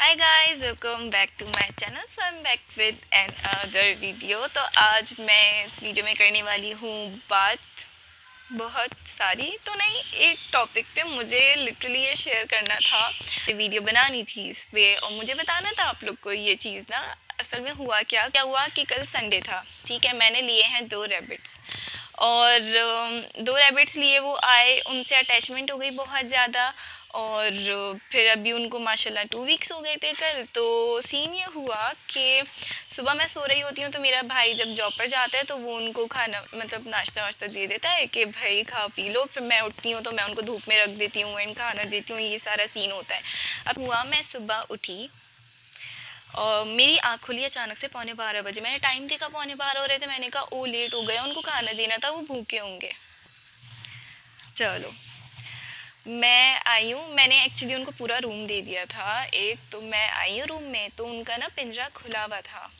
Hi guys, welcome back to my channel. So I am back with another video. तो आज मैं इस video में करने वाली हूँ बात बहुत सारी तो नहीं, एक टॉपिक पे मुझे लिटरली ये शेयर करना था, ये वीडियो बनानी थी इस पे और मुझे बताना था आप लोग को ये चीज़ ना असल में हुआ क्या क्या हुआ कि कल संडे था, ठीक है। मैंने लिए हैं 2 रैबिट्स और 2 रैबिट्स लिए, वो आए, उनसे अटैचमेंट हो गई बहुत ज़्यादा। और फिर अभी उनको माशाल्लाह 2 वीक्स हो गए थे कल। तो सीन ये हुआ कि सुबह मैं सो रही होती हूँ तो मेरा भाई जब जॉब पर जाता है तो वो उनको खाना मतलब नाश्ता वाश्ता दे देता है कि भाई खा पी लो। फिर मैं उठती हूँ तो मैं उनको धूप में रख देती हूँ एंड खाना देती हूँ, ये सारा सीन होता है। अब हुआ, मैं सुबह उठी और मेरी आँख खुली अचानक से 11:15 बजे। मैंने टाइम देखा 11:15 हो रहे थे, मैंने कहा ओ लेट हो गया, उनको खाना देना था, वो भूखे होंगे। चलो, मैं आई हूँ, मैंने एक्चुअली उनको पूरा रूम दे दिया था एक। तो मैं आई हूँ रूम में तो उनका ना पिंजरा खुला हुआ था।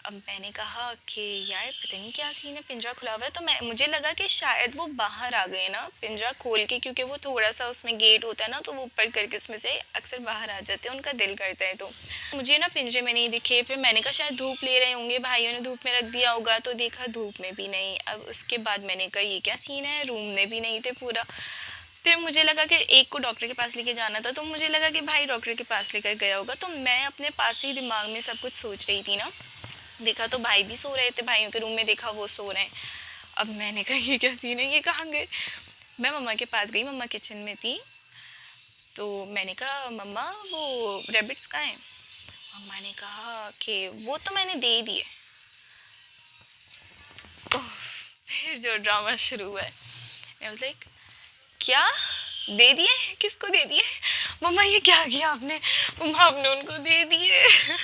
अब मैंने कहा कि यार पता नहीं क्या सीन है, पिंजरा खुला हुआ है। तो मैं मुझे लगा कि शायद वो बाहर आ गए ना पिंजरा खोल के, क्योंकि वो थोड़ा सा उसमें गेट होता है ना, तो वो ऊपर करके उसमें से अक्सर बाहर आ जाते हैं, उनका दिल करता है। तो मुझे ना पिंजरे में नहीं दिखे। फिर मैंने कहा शायद धूप ले रहे होंगे, भाइयों ने धूप में रख दिया होगा। तो देखा धूप में भी नहीं। अब उसके बाद मैंने कहा ये क्या सीन है, रूम में भी नहीं थे पूरा। फिर मुझे लगा कि एक को डॉक्टर के पास लेके जाना था, तो मुझे लगा कि भाई डॉक्टर के पास लेकर गया होगा। तो मैं अपने पास ही दिमाग में सब कुछ सोच रही थी ना। देखा तो भाई भी सो रहे थे, भाइयों के रूम में देखा वो सो रहे हैं। अब मैंने कहा ये क्या सीन है, ये कहाँ गए। मैं मम्मा के पास गई, मम्मा किचन में थी। तो मैंने कहा मम्मा वो रेबिट्स कहाँ हैं। मम्मा ने कहा कि वो तो मैंने दे ही दिए। ओह, फिर जो ड्रामा शुरू हुआ है। मैं वाज लाइक क्या दे दिए, किसको दे दिए। मम्मा ये क्या किया आपने। मम्मा आपने उनको दे दिए।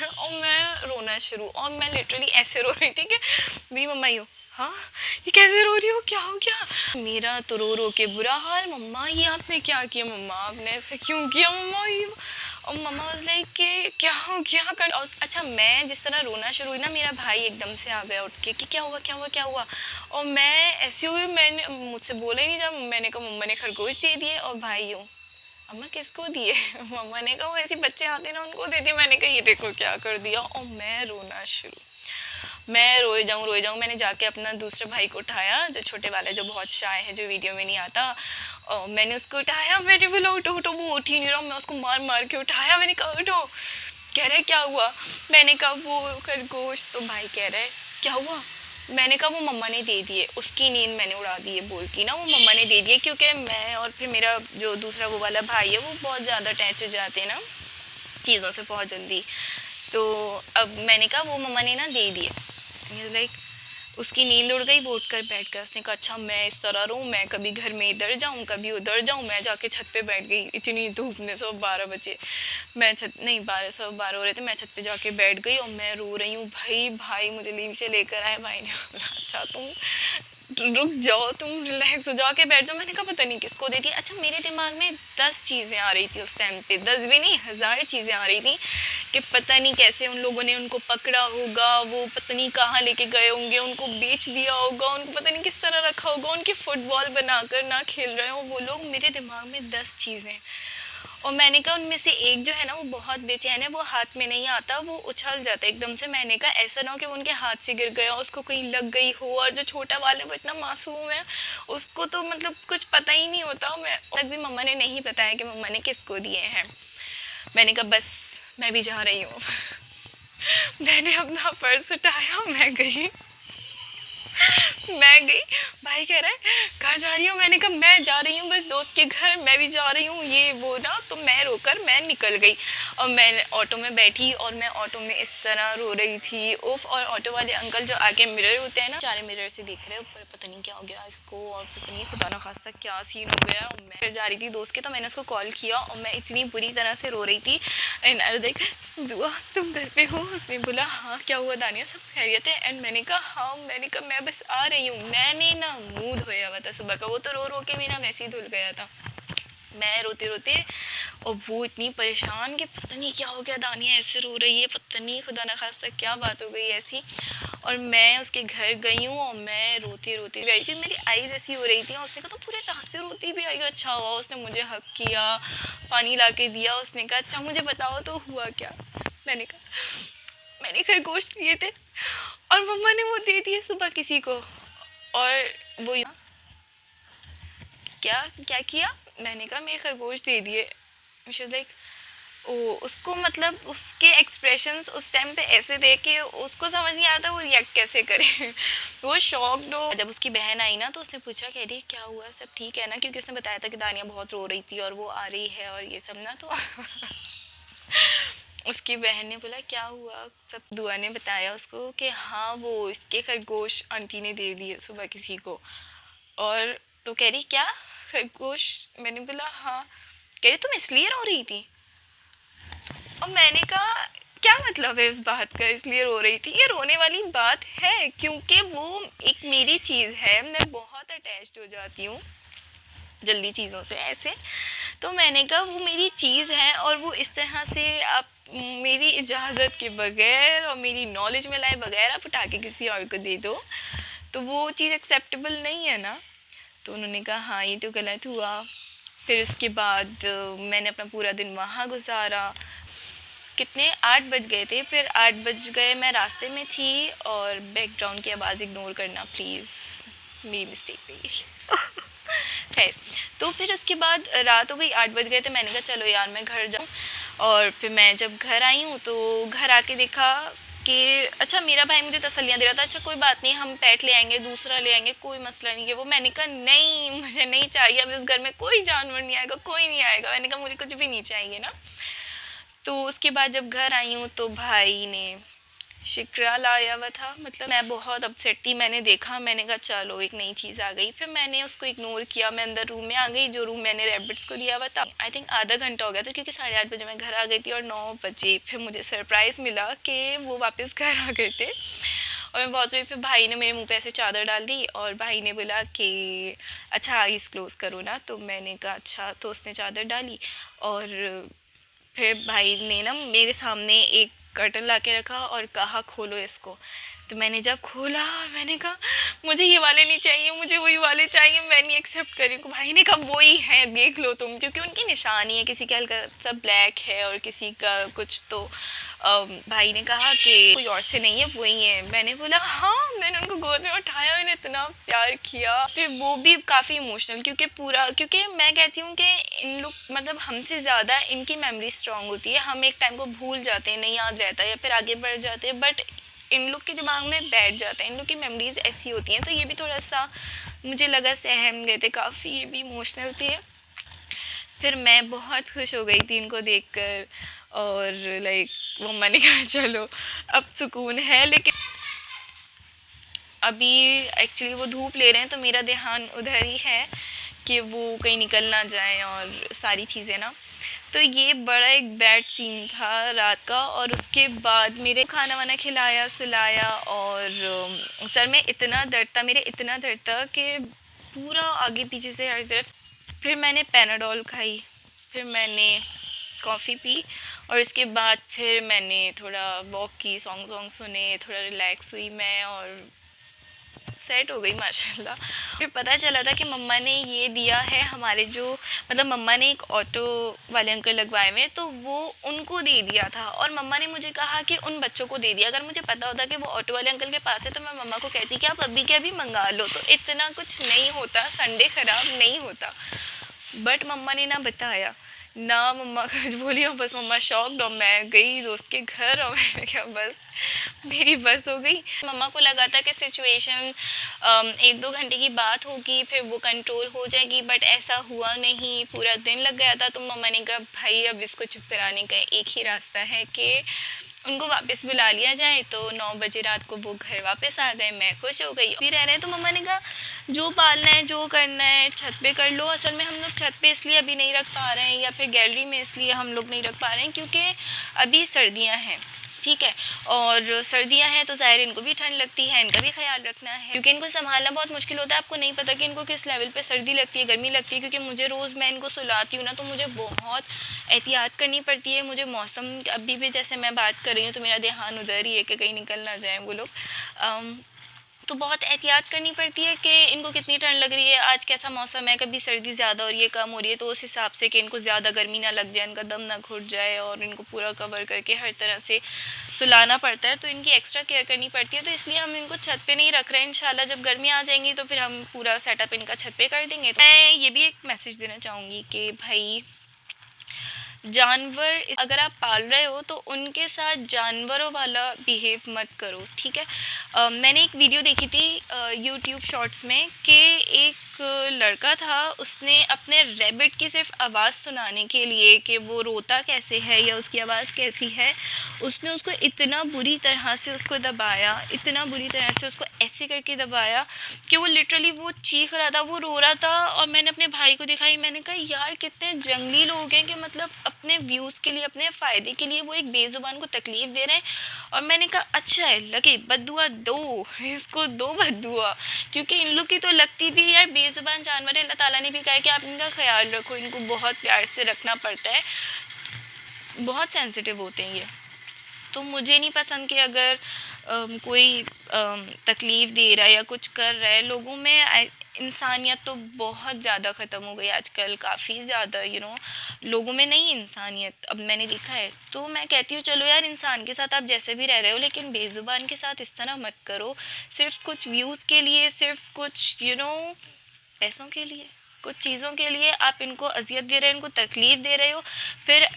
और मैं रोना शुरू, और मैं लिटरली ऐसे रो रही थी कि मेरी मम्मा यूँ, हाँ ये कैसे रो रही हो, क्या हो गया। मेरा तो रो रो के बुरा हाल। मम्मा ये आपने क्या किया, मम्मा आपने ऐसे क्यों किया, मम्मा ये। और मम्मा वाज लाइक कि क्या हो गया कर। और अच्छा, मैं जिस तरह रोना शुरू हुई ना, मेरा भाई एकदम से आ गया उठ के कि क्या हुआ क्या हुआ क्या हुआ। और मैं ऐसी हुई, मैंने मुझसे बोला ही नहीं। जब मैंने कहा मम्मा ने खरगोश दे दिए, और भाई यूँ अम्मा किसको दिए। मम्मा ने कहा वो ऐसे बच्चे आते ना उनको दे दिए। मैंने कहा ये देखो क्या कर दिया। और मैं रोना शुरू, मैं रोए जाऊँ। मैंने जाके अपना दूसरे भाई को उठाया, जो छोटे वाला, जो बहुत शाय है, जो वीडियो में नहीं आता। और मैंने उसको उठाया, मैंने बोला उठो उठो, वो उठ ही नहीं रहा। मैं उसको मार मार के उठाया, मैंने कहा उठो। कह रहे क्या हुआ। मैंने कहा वो खरगोश। तो भाई कह रहे क्या हुआ। मैंने कहा वो मम्मा ने दे दिए, उसकी नींद मैंने उड़ा दी है बोल के ना, वो मम्मा ने दे दिए। क्योंकि मैं और फिर मेरा जो दूसरा वो वाला भाई है, वो बहुत ज़्यादा अटैच हो जाते हैं ना चीज़ों से बहुत जल्दी। तो अब मैंने कहा वो मम्मा ने ना दे दिए। लाइक उसकी नींद उड़ गई, वो उठ कर बैठ गया। उसने कहा अच्छा मैं इस तरह रहूँ, मैं कभी घर में इधर जाऊँ कभी उधर जाऊँ। मैं जाके छत पे बैठ गई, इतनी धूप में, 12 बजे। मैं छत नहीं, 12 हो रहे थे, मैं छत पे जाके बैठ गई और मैं रो रही हूँ। भाई मुझे नीचे लेकर आए। भाई ने बोला अच्छा तुम रुक जाओ, तुम रिलैक्स हो, जाके बैठ जाओ। मैंने कहा पता नहीं किसको दे दी। अच्छा, मेरे दिमाग में 10 चीज़ें आ रही थी उस टाइम पे, 10 भी नहीं, 1000 चीज़ें आ रही थी कि पता नहीं कैसे उन लोगों ने उनको पकड़ा होगा, वो पता नहीं कहाँ लेके गए होंगे, उनको बेच दिया होगा, उनको पता नहीं किस तरह रखा होगा, उनकी फुटबॉल बनाकर ना खेल रहे हो वो लोग। मेरे दिमाग में 10 चीज़ें। और मैंने कहा उनमें से एक जो है ना वो बहुत बेचैन है, वो हाथ में नहीं आता, वो उछल जाता है एकदम से। मैंने कहा ऐसा ना हो कि वो उनके हाथ से गिर गया, उसको कहीं लग गई हो। और जो छोटा वाला है वो इतना मासूम है, उसको तो मतलब कुछ पता ही नहीं होता। मैं तक भी मम्मा ने नहीं बताया कि मम्मा ने किसको दिए हैं। मैंने कहा बस मैं भी जा रही हूँ। मैंने अपना पर्स उठाया, मैं गई। भाई कह रहा है कहाँ जा रही हूँ। मैंने कहा मैं जा रही हूँ बस दोस्त के घर, मैं भी जा रही हूँ ये वो ना। तो मैं रोकर मैं निकल गई और मैं ऑटो में बैठी और मैं ऑटो में इस तरह रो रही थी उफ। और ऑटो वाले अंकल जो आगे मिरर होते हैं ना, सारे मिरर से देख रहे हैं ऊपर, पता नहीं क्या हो गया इसको, और पता नहीं खुदा ना खास्ता क्या सीन हो गया। और मैं फिर जा रही थी दोस्त के, तो मैंने उसको कॉल किया और मैं इतनी बुरी तरह से रो रही थी। एंड आई देख दुआ तुम घर पे हो। उसने बोला हाँ क्या हुआ दानिया, सब खैरियत है। एंड मैंने कहा हाँ। मैंने कहा मैं बस आ रही हूँ। मैंने ना मूड होया हुआ था सुबह का, वो तो रो रो के मेरा वैसे ही धुल गया था। मैं रोते रोते, और वो इतनी परेशान कि पता नहीं क्या हो गया, दानिया ऐसे रो रही है, पता नहीं खुदा ना खास्ता क्या बात हो गई ऐसी। और मैं उसके घर गई हूँ और मैं रोती रोती भी आई क्योंकि मेरी आईज ऐसी हो रही थी। और उसने कहा तो पूरे रास्ते रोती भी आई, अच्छा हुआ। उसने मुझे हक किया, पानी ला के दिया। उसने कहा अच्छा मुझे बताओ तो हुआ क्या। मैंने कहा मैंने खरगोश लिए थे और मम्मा ने वो दे दिए सुबह किसी को। और वो क्या क्या किया। मैंने कहा मेरे खरगोश दे दिए। शी वाज लाइक ओ, उसको मतलब उसके एक्सप्रेशंस उस टाइम पे ऐसे थे कि उसको समझ नहीं आता वो रिएक्ट कैसे करे। वो शॉक्ड हो। जब उसकी बहन आई ना तो उसने पूछा कह रही क्या हुआ, सब ठीक है ना, क्योंकि उसने बताया था कि दानिया बहुत रो रही थी और वो आ रही है और ये सब ना। तो उसकी बहन ने बोला क्या हुआ, सब दुआ ने बताया उसको कि हाँ वो इसके खरगोश आंटी ने दे दिए सुबह किसी को। और तो कह रही क्या खरगोश। मैंने बोला हाँ। कह रही तुम इसलिए रो रही थी। और मैंने कहा क्या मतलब है इस बात का इसलिए रो रही थी। ये रोने वाली बात है क्योंकि वो एक मेरी चीज़ है, मैं बहुत अटैच्ड हो जाती हूँ जल्दी चीज़ों से ऐसे। तो मैंने कहा वो मेरी चीज़ है और वो इस तरह से आप मेरी इजाज़त के बगैर और मेरी नॉलेज में लाए बगैर आप उठा के किसी और को दे दो तो वो चीज़ एक्सेप्टेबल नहीं है ना। तो उन्होंने कहा हाँ ये तो गलत हुआ। फिर उसके बाद मैंने अपना पूरा दिन वहाँ गुजारा। कितने 8 बज गए थे। फिर 8 बज गए, मैं रास्ते में थी। और बैकग्राउंड की आवाज़ इग्नोर करना प्लीज़, मेरी मिस्टेक पे है। तो फिर उसके बाद रात हो गई, 8 बज गए थे। मैंने कहा चलो यार मैं घर जाऊँ। और फिर मैं जब घर आई हूँ तो घर आके देखा कि अच्छा मेरा भाई मुझे तसल्लियाँ दे रहा था, अच्छा कोई बात नहीं हम पेट ले आएंगे, दूसरा ले आएंगे, कोई मसला नहीं है वो। मैंने कहा नहीं मुझे नहीं चाहिए, अब इस घर में कोई जानवर नहीं आएगा, कोई नहीं आएगा। मैंने कहा मुझे कुछ भी नहीं चाहिए ना। तो उसके बाद जब घर आई हूँ तो भाई ने शिकरा लाया हुआ था। मतलब मैं बहुत अपसेट थी। मैंने देखा, मैंने कहा चलो एक नई चीज़ आ गई। फिर मैंने उसको इग्नोर किया, मैं अंदर रूम में आ गई जो रूम मैंने रैबिट्स को दिया हुआ था। आई थिंक आधा घंटा हो गया था क्योंकि 8:30 बजे मैं घर आ गई थी और 9 बजे फिर मुझे सरप्राइज़ मिला कि वो वापस घर आ गए थे। और मैं बहुत रोई। फिर भाई ने मेरे मुंह पे ऐसे चादर डाल दी और भाई ने बोला कि अच्छा आइज़ क्लोज़ करो ना। तो मैंने कहा अच्छा। तो उसने चादर डाली और फिर भाई ने ना मेरे सामने एक कर्टन ला के रखा और कहा खोलो इसको। तो मैंने जब खोला मैंने कहा मुझे ये वाले नहीं चाहिए, मुझे वही वाले चाहिए, मैं नहीं एक्सेप्ट कर रही हूँ। भाई ने कहा वही है देख लो तुम, क्योंकि उनकी निशानी है, किसी का हल्का सा ब्लैक है और किसी का कुछ। तो भाई ने कहा कि कोई और से नहीं है वही है। मैंने बोला हाँ। मैंने उनको गोद में उठाया, मैंने इतना प्यार किया। फिर वो भी काफ़ी इमोशनल क्योंकि मैं कहती हूँ कि इन लोग मतलब हमसे ज़्यादा इनकी मेमोरी स्ट्रांग होती है। हम एक टाइम को भूल जाते हैं, नहीं याद रहता या फिर आगे बढ़ जाते हैं, बट इन लोग के दिमाग में बैठ जाता है। इन लोग की मेमोरीज ऐसी होती हैं। तो ये भी थोड़ा सा मुझे लगा सहम गए थे काफ़ी, ये भी इमोशनल थे। फिर मैं बहुत खुश हो गई थी इनको देखकर। और लाइक मम्मा ने कहा चलो अब सुकून है। लेकिन अभी एक्चुअली वो धूप ले रहे हैं तो मेरा ध्यान उधर ही है कि वो कहीं निकल ना जाए और सारी चीज़ें ना। तो ये बड़ा एक बैड सीन था रात का। और उसके बाद मेरे खाना वाना खिलाया सुलाया और सर में इतना दर्द था मेरे, इतना दर्द था कि पूरा आगे पीछे से हर तरफ। फिर मैंने पैनाडोल खाई, फिर मैंने कॉफ़ी पी और इसके बाद फिर मैंने थोड़ा वॉक की, सॉन्ग सुने, थोड़ा रिलैक्स हुई मैं और सेट हो गई माशाल्लाह। फिर पता चला था कि मम्मा ने ये दिया है हमारे जो मतलब मम्मा ने एक ऑटो वाले अंकल लगवाए हुए तो वो उनको दे दिया था। और मम्मा ने मुझे कहा कि उन बच्चों को दे दिया। अगर मुझे पता होता कि वो ऑटो वाले अंकल के पास है तो मैं मम्मा को कहती कि आप अभी के अभी मंगा लो, तो इतना कुछ नहीं होता, संडे ख़राब नहीं होता। बट मम्मा ने ना बताया ना, मम्मा कुछ बोली और बस मम्मा शॉक्ड। और मैं गई दोस्त के घर और मैंने कहा बस मेरी बस हो गई। मम्मा को लगा था कि सिचुएशन 1-2 घंटे की बात होगी फिर वो कंट्रोल हो जाएगी, बट ऐसा हुआ नहीं, पूरा दिन लग गया था। तो मम्मा ने कहा भाई अब इसको चुप कराने का एक ही रास्ता है कि उनको वापस बुला लिया जाए। तो 9 बजे रात को वो घर वापस आ गए, मैं खुश हो गई। भी रह रहे हैं तो मम्मा ने कहा जो पालना है जो करना है छत पे कर लो। असल में हम लोग छत पे इसलिए अभी नहीं रख पा रहे हैं या फिर गैलरी में इसलिए हम लोग नहीं रख पा रहे हैं क्योंकि अभी सर्दियां हैं ठीक है। और सर्दियां हैं तो ज़ाहिर इनको भी ठंड लगती है, इनका भी ख्याल रखना है, क्योंकि इनको संभालना बहुत मुश्किल होता है। आपको नहीं पता कि इनको किस लेवल पे सर्दी लगती है, गर्मी लगती है, क्योंकि मुझे रोज़ मैं इनको सुलाती हूँ ना, तो मुझे बहुत एहतियात करनी पड़ती है। मुझे मौसम अभी भी जैसे मैं बात कर रही हूँ तो मेरा ध्यान उधर ही है कि कहीं निकल ना जाए वो लोग। तो बहुत एहतियात करनी पड़ती है कि इनको कितनी ठंड लग रही है, आज कैसा मौसम है, कभी सर्दी ज़्यादा हो रही है, कम हो रही है, तो उस हिसाब से कि इनको ज़्यादा गर्मी ना लग जाए, इनका दम ना घुट जाए, और इनको पूरा कवर करके हर तरह से सुलाना पड़ता है। तो इनकी एक्स्ट्रा केयर करनी पड़ती है, तो इसलिए हम इनको छत पे नहीं रख रहे हैं। इंशाल्लाह जब गर्मी आ जाएंगी तो फिर हम पूरा सेटअप इनका छत पे कर देंगे। तो मैं ये भी एक मैसेज देना चाहूँगी कि भाई, जानवर अगर आप पाल रहे हो तो उनके साथ जानवरों वाला बिहेव मत करो, ठीक है। मैंने एक वीडियो देखी थी यूट्यूब शॉर्ट्स में कि एक लड़का था, उसने अपने रैबिट की सिर्फ आवाज़ सुनाने के लिए कि वो रोता कैसे है या उसकी आवाज़ कैसी है, उसने उसको इतना बुरी तरह से उसको दबाया, इतना बुरी तरह से उसको ऐसे करके दबाया कि वो लिटरली वो चीख रहा था, वो रो रहा था। और मैंने अपने भाई को दिखाई, मैंने कहा यार कितने जंगली लोग हैं कि मतलब अपने व्यूज़ के लिए, अपने फ़ायदे के लिए वो एक बेज़ुबान को तकलीफ़ दे रहे हैं। और मैंने कहा अच्छा है, लगे बद्दुआ दो, इसको दो बद्दुआ, क्योंकि इन लोग की तो लगती भी है यार, बेज़ुबान जानवर है। अल्लाह ताला ने भी कहा कि आप इनका ख्याल रखो, इनको बहुत प्यार से रखना पड़ता है, बहुत सेंसिटिव होते हैं ये। तो मुझे नहीं पसंद कि अगर कोई तकलीफ़ दे रहा है या कुछ कर रहा है, लोगों में इंसानियत तो बहुत ज़्यादा ख़त्म हो गई आजकल, काफ़ी ज़्यादा लोगों में नहीं इंसानियत अब मैंने देखा है। तो मैं कहती हूँ चलो यार, इंसान के साथ आप जैसे भी रह रहे हो, लेकिन बेज़ुबान के साथ इस तरह मत करो, सिर्फ कुछ व्यूज़ के लिए, सिर्फ कुछ पैसों के लिए, कुछ चीज़ों के लिए आप इनको अजियत दे रहे हो, इनको तकलीफ़ दे रहे हो। फिर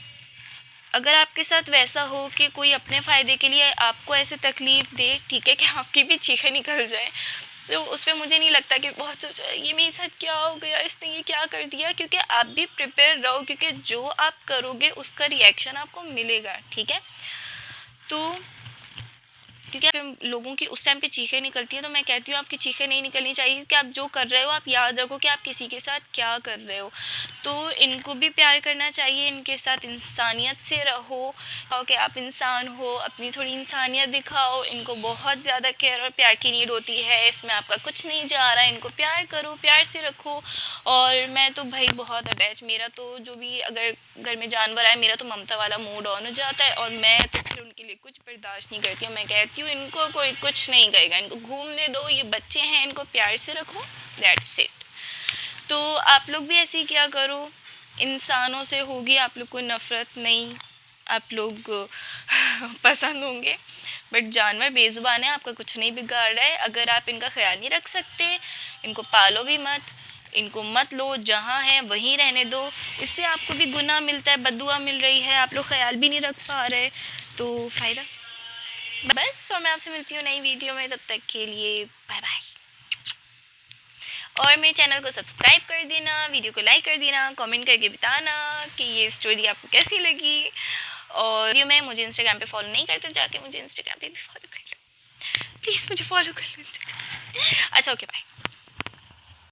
अगर आपके साथ वैसा हो कि कोई अपने फ़ायदे के लिए आपको ऐसे तकलीफ़ दे, ठीक है, कि आपकी भी चीखें निकल जाएँ, तो उस पे मुझे नहीं लगता कि बहुत सोचा ये मेरे साथ क्या हो गया, इसने ये क्या कर दिया, क्योंकि आप भी प्रिपेयर रहो, क्योंकि जो आप करोगे उसका रिएक्शन आपको मिलेगा, ठीक है। तो क्योंकि फिर लोगों की उस टाइम पे चीखें निकलती हैं, तो मैं कहती हूँ आपकी चीखें नहीं निकलनी चाहिए, क्योंकि आप जो कर रहे हो आप याद रखो कि आप किसी के साथ क्या कर रहे हो। तो इनको भी प्यार करना चाहिए, इनके साथ इंसानियत से रहो, और कि आप इंसान हो, अपनी थोड़ी इंसानियत दिखाओ। इनको बहुत ज़्यादा केयर और प्यार की नीड होती है, इसमें आपका कुछ नहीं जा रहा है, इनको प्यार करो, प्यार से रखो। और मैं तो भाई बहुत अटैच, मेरा तो जो भी अगर घर में जानवर आए, मेरा तो ममता वाला मूड ऑन हो जाता है, और मैं तो फिर उनके लिए कुछ बर्दाश्त नहीं करती हूँ। मैं कहती हूँ इनको कोई कुछ नहीं कहेगा, इनको घूमने दो, ये बच्चे हैं, इनको प्यार से रखो, दैट्स इट। तो आप लोग भी ऐसे ही क्या करो, इंसानों से होगी आप लोग को नफ़रत, नहीं आप लोग पसंद होंगे, बट जानवर बेज़ुबान है, आपका कुछ नहीं बिगाड़ रहा है। अगर आप इनका ख्याल नहीं रख सकते, इनको पालो भी मत, इनको मत लो, जहाँ है वहीं रहने दो, इससे आपको भी गुनाह मिलता है, बद्दुआ मिल रही है, आप लोग ख्याल भी नहीं रख पा रहे, तो फ़ायदा बस। और मैं आपसे मिलती हूँ नई वीडियो में, तब तक के लिए बाय बाय। और मेरे चैनल को सब्सक्राइब कर देना, वीडियो को लाइक कर देना, कमेंट करके बताना कि ये स्टोरी आपको कैसी लगी। और वीडियो में मुझे इंस्टाग्राम पे फॉलो नहीं करते, जाके मुझे इंस्टाग्राम पे भी फॉलो कर लो प्लीज़, मुझे फॉलो कर लो इंस्टाग्राम। अच्छा, ओके, बाय।